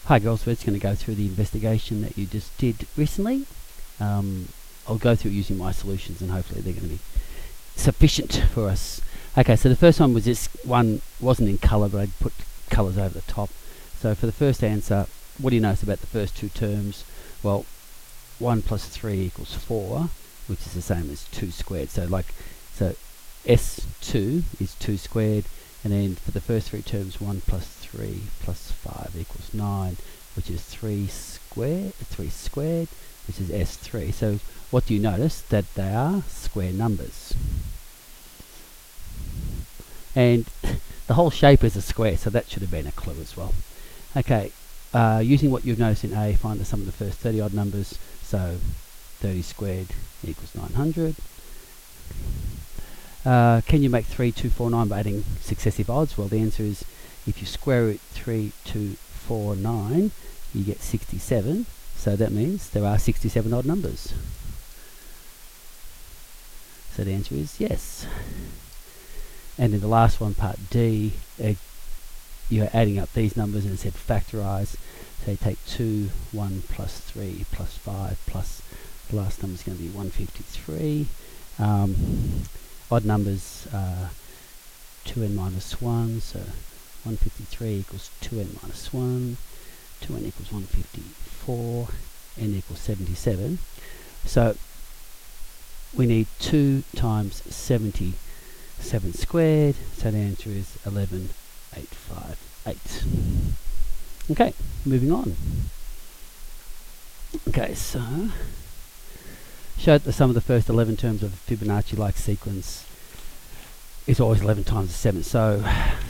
Hi girls, we're just going to go through the investigation that you just did recently. I'll go through it using my solutions and hopefully they're going to be sufficient for us. Okay, so the first one was this one wasn't in colour, but I'd put colours over the top. So for the first answer, what do you notice about the first two terms? Well, 1 plus 3 equals 4, which is the same as 2 squared. So S2 is 2 squared, and then for the first three terms, 1 plus 3 plus 5 equals 9, which is 3 squared, which is S3. So what do you notice? That they are square numbers. And the whole shape is a square, so that should have been a clue as well. Okay, using what you've noticed in A, find the sum of the first 30 odd numbers. So 30 squared equals 900. Can you make 3, 2, 4, 9 by adding successive odds? Well, the answer is if you square root 3, 2, 4, 9, you get 67. So that means there are 67 odd numbers. So the answer is yes. And in the last one, part D, you're adding up these numbers and it said factorise. So you take 2, 1 plus 3 plus 5 plus the last number is going to be 153. Odd numbers 2n minus 1, so 153 equals 2n minus 1, 2n equals 154, n equals 77. So we need 2 times 77 squared, so the answer is 11,858. Okay, moving on. Okay, so show that the sum of the first 11 terms of a Fibonacci-like sequence is always 11 times 7. So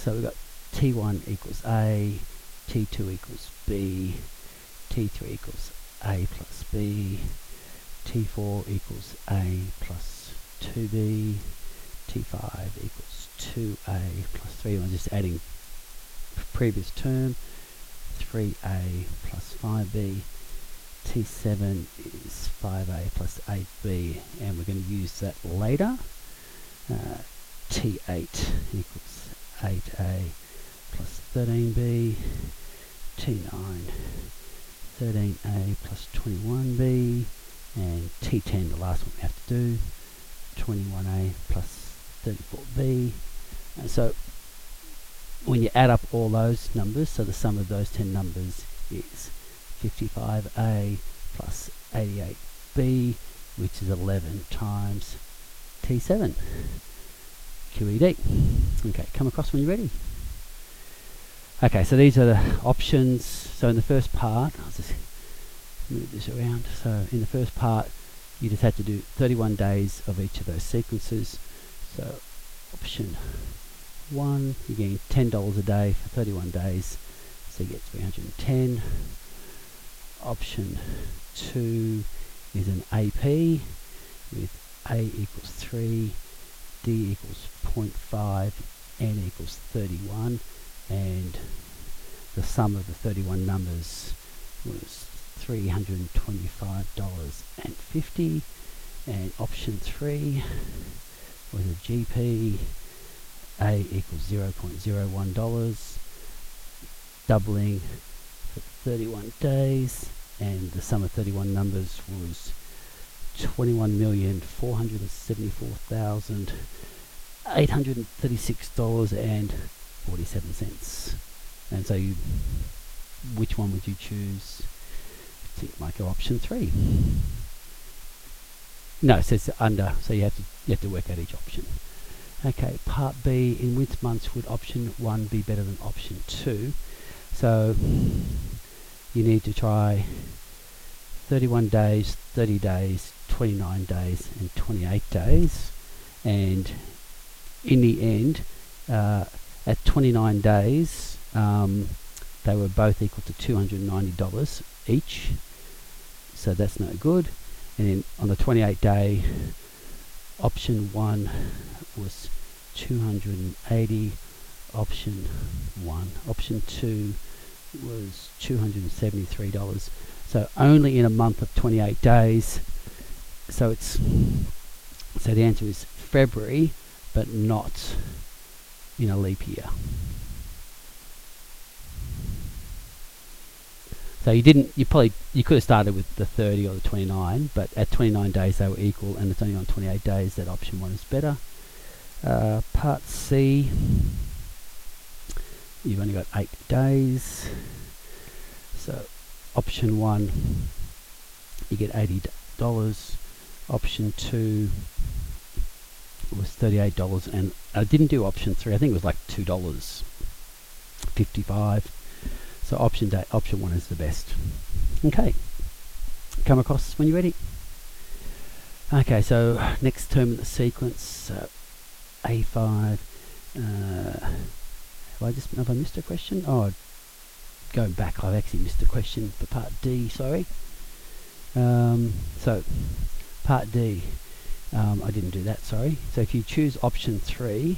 we've got T1 equals A, T2 equals B, T3 equals A plus B, T4 equals A plus 2B, T5 equals 2A plus 3. I'm just adding previous term, 3A plus 5B. T7 is 5A plus 8B, and we're going to use that later. T8 equals 8A plus 13B. T9, 13A plus 21B. And T10, the last one we have to do, 21A plus 34B. And so when you add up all those numbers, so the sum of those 10 numbers is 55A plus 88B, which is 11 times T7. QED. Okay, come across when you're ready. Okay, so these are the options. So in the first part, I'll just move this around. So in the first part, you just had to do 31 days of each of those sequences. So option 1, you're getting $10 a day for 31 days, so you get 310. Option 2 is an AP with A equals 3, D equals 0.5, N equals 31, and the sum of the 31 numbers was $325.50. And option 3 was a GP, A equals $0.01, doubling for 31 days, and the sum of 31 numbers was $21,474,836.47. And so which one would you choose? I think it might go option 3. No, it says under, so you have to work out each option. Okay, part B, in which months would option 1 be better than option 2? So you need to try 31 days, 30 days, 29 days, and 28 days. And in the end, at 29 days, they were both equal to $290 each. So that's no good. And then on the 28 day, option 1 was 280, option 1. Option 2 was $273. So only in a month of 28 days. So the answer is February, but not in a leap year. So you could have started with the 30 or the 29, but at 29 days they were equal, and it's only on 28 days that option 1 is better. Part C, you've only got 8 days. So option 1, you get $80. Option 2 was $38, and I didn't do option 3. I think it was like $2.55. So option 1 is the best. Okay, come across when you're ready. Okay, so next term in the sequence, A5. Have I missed a question? Oh, going back, I've actually missed a question for part D. Sorry. So part D, I didn't do that. Sorry. So if you choose option 3,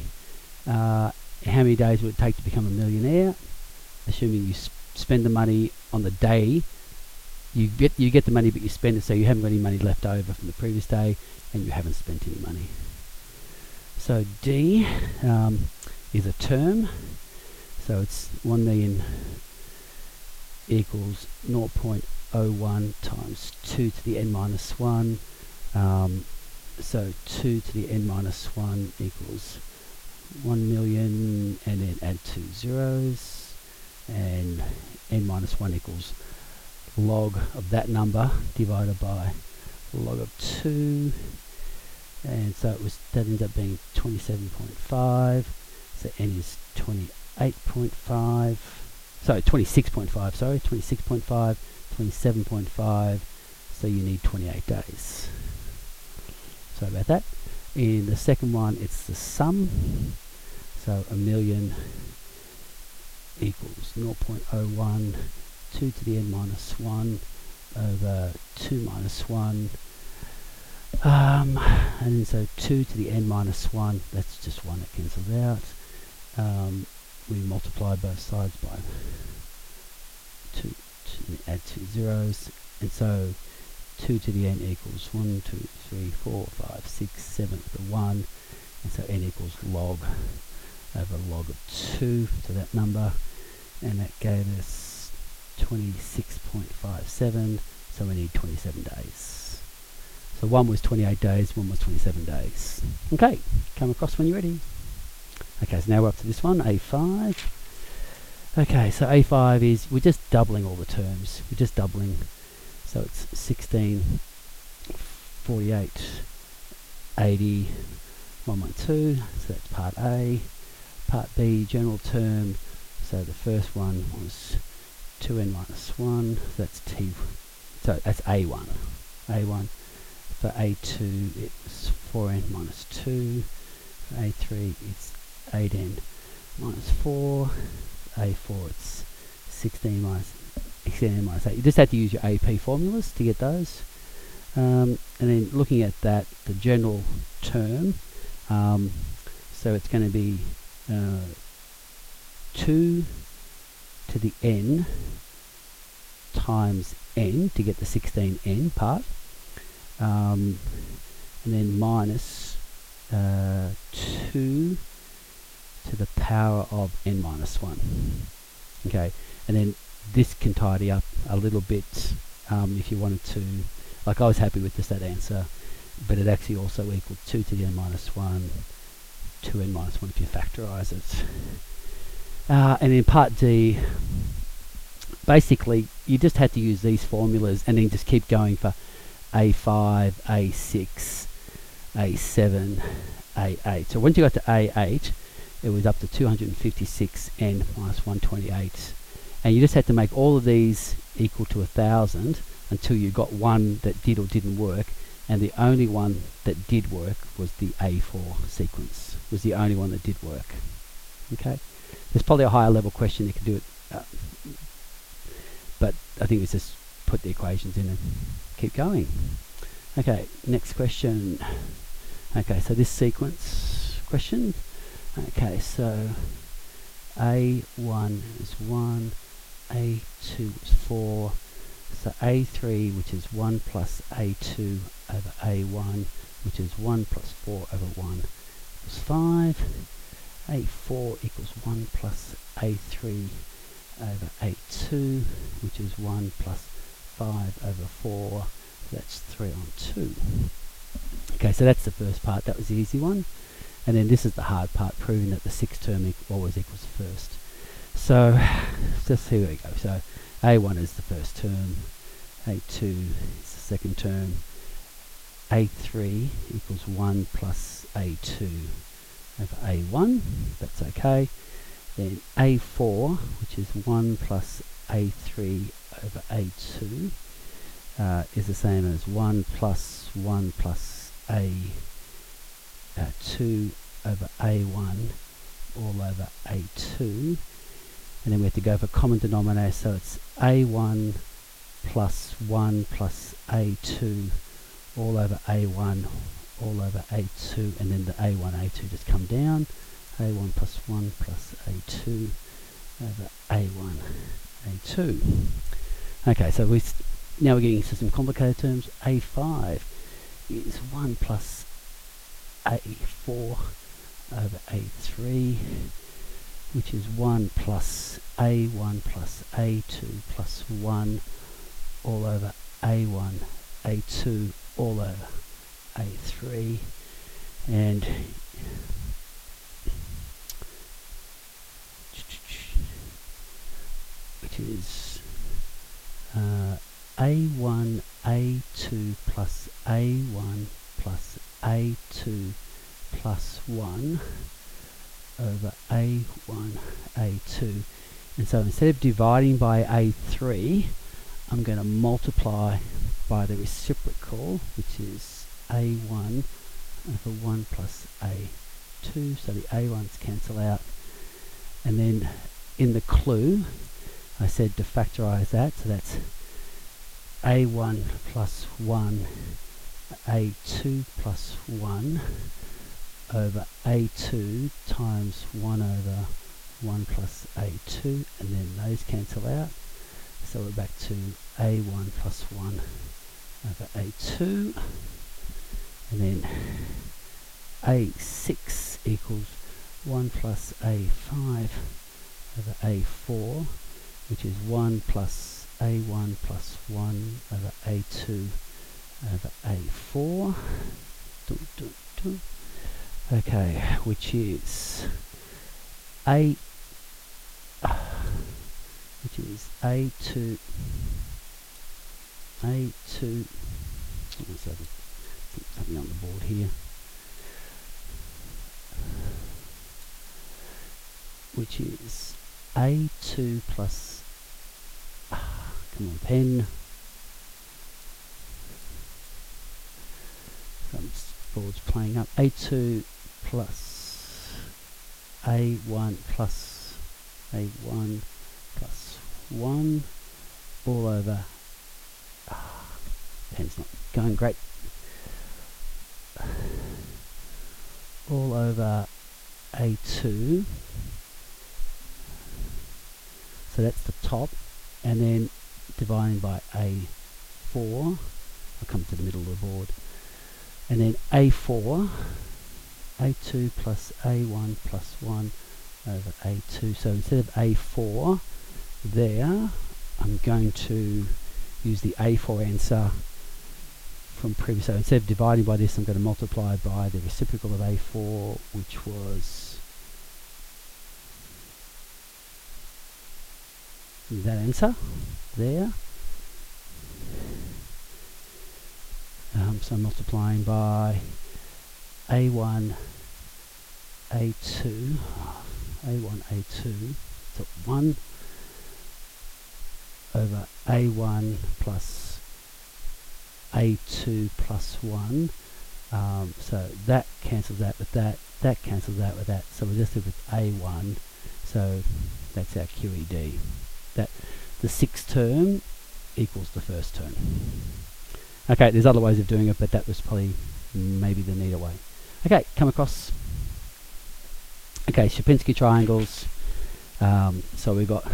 how many days would it take to become a millionaire? Assuming you spend the money on the day, you get the money, but you spend it, so you haven't got any money left over from the previous day, and you haven't spent any money. So D is a term, so it's 1 million equals 0.01 times 2 to the n minus 1. So 2 to the n minus 1 equals 1 million, and then add 2 zeros. And n minus 1 equals log of that number divided by log of 2, and so that ends up being 27.5. So n is 28.5. Sorry, 26.5. Sorry, 26.5, 27.5. So you need 28 days. Sorry about that. In the second one, it's the sum. So a million equals 0.01 2 to the n minus 1 over 2 minus 1, and so 2 to the n minus 1, that's just 1 that cancels out. We multiply both sides by 2, add 2 zeros, and so 2 to the n equals 1, 2, 3, 4, 5, 6, 7 to the 1, and so n equals log over log of 2 to that number, and that gave us 26.57, so we need 27 days. So one was 28 days, one was 27 days. Okay, come across when you're ready. Okay, so now we're up to this one, A5. Okay, so A5 is, we're just doubling all the terms. We're just doubling. So it's 16, 48, 80, 112, so that's part A. Part B, general term, so the first one was 2n minus 1, so that's T, so that's A1. A1. For A2, it's 4n minus 2. For A3, it's 8n minus 4. For A4, it's 16n minus 8. You just have to use your AP formulas to get those. And then looking at that, the general term, so it's going to be 2 to the n times n to get the 16n part, and then minus 2 to the power of n minus 1. Okay, and then this can tidy up a little bit if you wanted to. Like, I was happy with that answer, but it actually also equaled 2 to the n minus 1, 2n minus 1 if you factorize it. And in part D, basically you just had to use these formulas and then just keep going for A5, A6, A7, A8. So once you got to A8, it was up to 256n minus 128. And you just had to make all of these equal to 1,000 until you got one that did or didn't work. And the only one that did work was the A4 sequence. Was the only one that did work. Okay, there's probably a higher level question that can do it, but I think it's just put the equations in and keep going. Okay, next question. Okay, so this sequence question. Okay, so A1 is 1, A2 is 4, so A3, which is 1 plus A2 over A1, which is 1 plus 4 over 1, equals 5. A4 equals 1 plus A3 over A2, which is 1 plus 5 over 4, so that's 3 on 2. Okay, so that's the first part, that was the easy one. And then this is the hard part, proving that the sixth term always equals the first. So, just here we go. So, A1 is the first term, A2 is the second term, A3 equals 1 plus A2 over A1, that's okay. Then A4, which is 1 plus A3 over A2, is the same as 1 plus A2 over A1 all over A2. And then we have to go for common denominator, so it's A1 plus 1 plus A2 all over A1 all over A2, and then the A1, A2 just come down. A1 plus 1 plus A2 over A1, A2. Okay, so now we're getting into some complicated terms. A5 is 1 plus A4 over A3, which is 1 plus A1 plus A2 plus 1 all over A1, A2 all over A3, and which is A1, A2 plus A1 plus A2 plus 1 over A1, A2. And so instead of dividing by A3, I'm going to multiply by the reciprocal, which is A1 over 1 plus A2. So the A1s cancel out. And then in the clue, I said to factorize that, so that's A1 plus 1, A2 plus 1 over A2 times 1 over 1 plus A2, and then those cancel out. So we're back to A1 plus 1 over A2, and then A6 equals 1 plus A5 over A4, which is 1 plus A1 plus 1 over A2 over A4. Okay, which is A2, let's have something on the board here, which is A2 plus, come on pen, some board's playing up, A2 plus A1 plus A1 plus 1 all over, pen's not going great, all over A2, so that's the top, and then dividing by A4, I'll come to the middle of the board, and then A4, A2 plus A1 plus 1 over A2. So instead of A4 there, I'm going to use the A4 answer from previous. So instead of dividing by this, I'm going to multiply by the reciprocal of A4, which was that answer there. So I'm multiplying by A1, A2, so 1 over A1 plus A2 plus 1. So that cancels out with that, that cancels out with that. So we're just left with A1. So that's our QED. That the sixth term equals the first term. Okay, there's other ways of doing it, but that was probably maybe the neater way. Okay, come across. Okay, Pinsky triangles. So we've got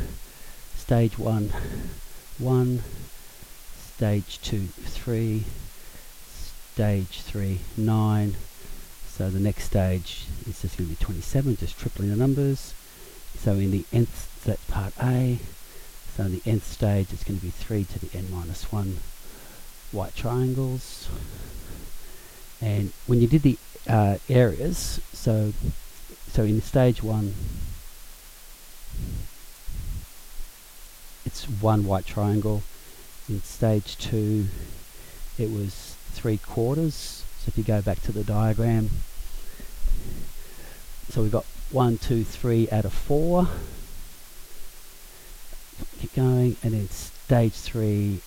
stage 1, 1, stage 2, 3, stage 3, 9. So the next stage is just going to be 27, just tripling the numbers. So in the nth So that's part A. So in the nth stage, it's going to be 3 to the n minus 1 white triangles. And when you did the areas, so in stage 1, it's 1 white triangle. In stage 2, it was 3/4. So if you go back to the diagram, so we've got 1, 2, 3 out of 4. Keep going, and then stage 3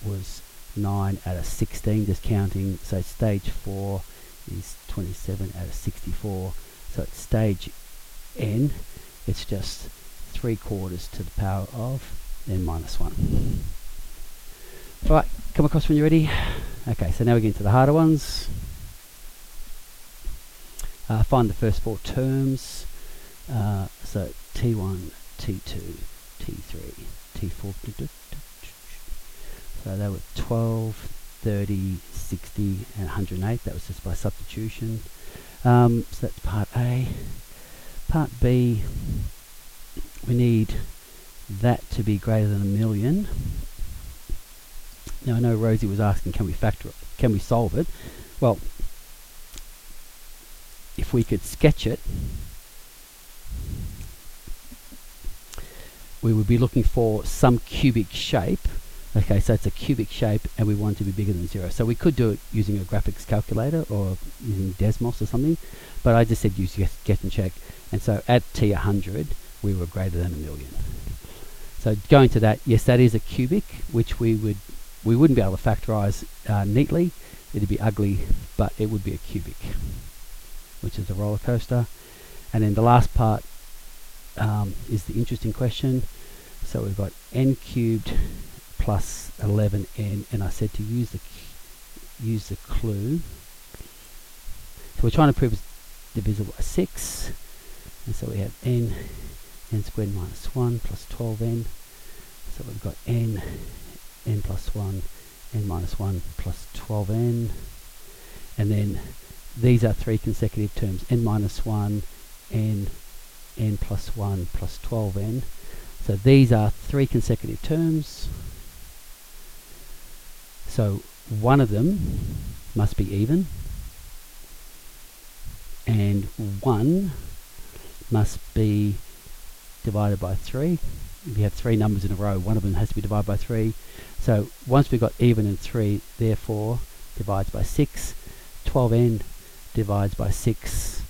was 9 out of 16, just counting. So stage 4 is 27 out of 64. So at stage n, it's just 3/4 to the power of n minus 1. Alright, come across when you're ready. Okay, so now we get into the harder ones. Find the first 4 terms. So T1, T2, T3, T4. So they were 12, 30, 60, and 108. That was just by substitution. So that's part A. Part B, we need that to be greater than 1,000,000. Now I know Rosie was asking, can we factor it? Can we solve it? Well, if we could sketch it, we would be looking for some cubic shape. Okay, so it's a cubic shape and we want it to be bigger than 0. So we could do it using a graphics calculator or using Desmos or something, but I just said use get and check. And so at T100, we were greater than 1,000,000. So going to that, yes, that is a cubic, which we wouldn't be able to factorize neatly. It'd be ugly, but it would be a cubic, which is a roller coaster. And then the last part is the interesting question. So we've got n cubed plus 11n, and I said to use the clue. So we're trying to prove it's divisible by 6, and so we have n squared minus 1 plus 12n. So we've got n plus 1, n minus 1 plus 12n, and then these are 3 consecutive terms: n minus 1, n plus 1 plus 12n. So these are 3 consecutive terms. So one of them must be even, and one must be divided by 3. If you have 3 numbers in a row, one of them has to be divided by 3. So once we've got even and 3, therefore divides by 6. 12n divides by 6,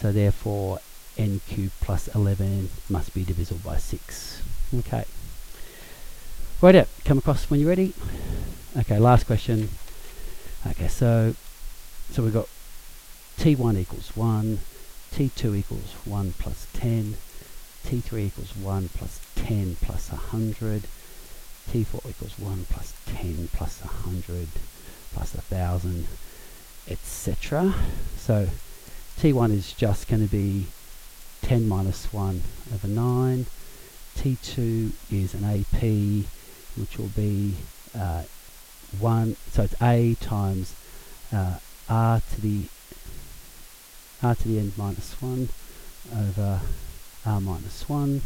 so therefore n cubed plus 11n must be divisible by 6. Okay. Right out. Come across when you're ready. Okay, last question. Okay, so we've got T1 equals 1, T2 equals 1 plus 10, T3 equals 1 plus 10 plus 100, T4 equals 1 plus 10 plus 100 plus 1,000, etc. So T1 is just going to be 10 minus 1 over 9. T2 is an AP, which will be 1, so it's A times r to the n minus 1 over r minus 1.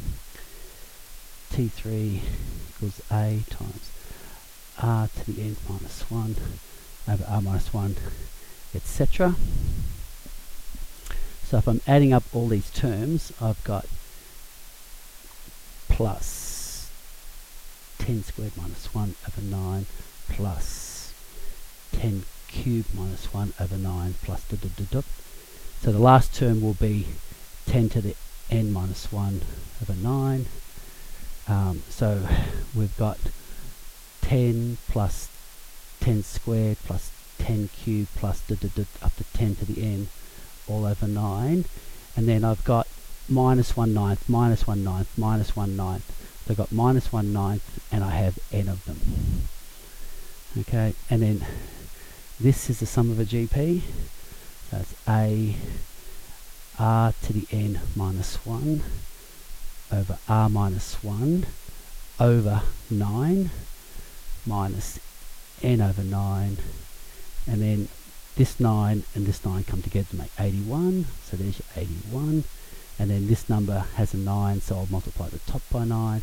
T3 equals A times r to the n minus 1 over r minus 1, etc. So if I'm adding up all these terms, I've got plus 10 squared minus 1 over 9 plus 10 cubed minus 1 over 9 plus da da da da. So the last term will be 10 to the n minus 1 over 9. So we've got 10 plus 10 squared plus 10 cubed plus da da da up to 10 to the n all over 9. And then I've got minus 1/9, minus 1/9, minus 1/9. So I've got minus 1/9 and I have n of them. Okay, and then this is the sum of a GP. That's a r to the n minus 1 over r minus 1 over 9 minus n over 9, and then this 9 and this 9 come together to make 81, so there's your 81, and then this number has a 9, so I'll multiply the top by 9,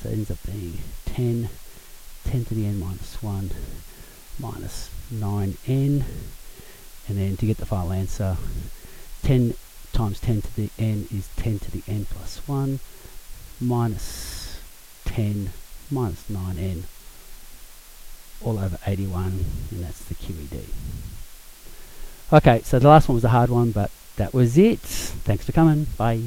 so it ends up being 10 to the n minus 1 minus 9n, and then to get the final answer, 10 times 10 to the n is 10 to the n plus 1 minus 10 minus 9n all over 81, and that's the QED. Okay, so the last one was a hard one, but that was it. Thanks for coming. Bye.